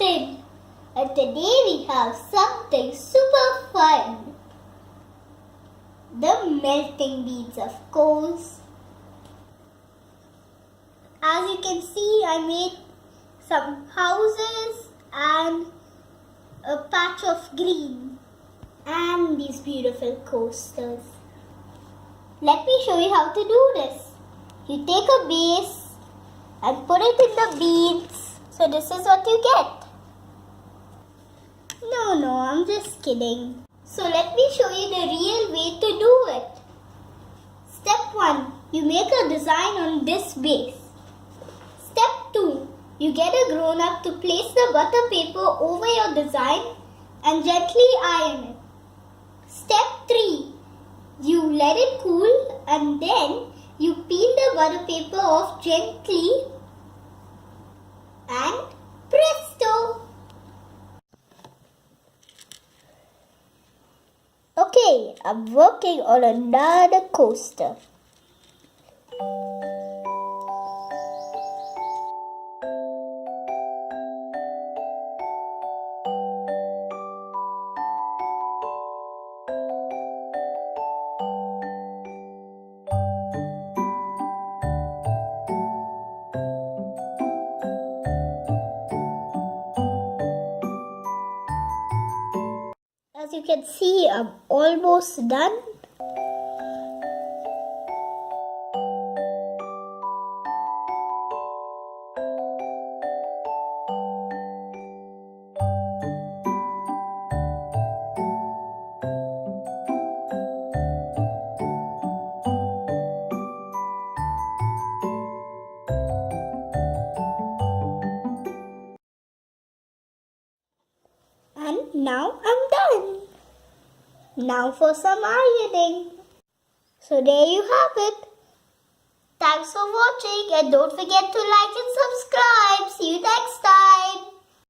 Captain, and today we have something super fun. The melting beans, of course. As you can see, I made some houses and a patch of green and these beautiful coasters. Let me show you how to do this. You take a base and put it in the beans. So this is what you get. No, I'm just kidding. So let me show you the real way to do it. Step 1. You make a design on this base. Step 2. You get a grown-up to place the butter paper over your design and gently iron it. Step 3. You let it cool and then you peel the butter paper off gently and presto! Okay, I'm working on another coaster. As you can see, I'm almost done. And now I'm done. Now for some ironing. So there you have it. Thanks for watching and don't forget to like and subscribe. See you next time.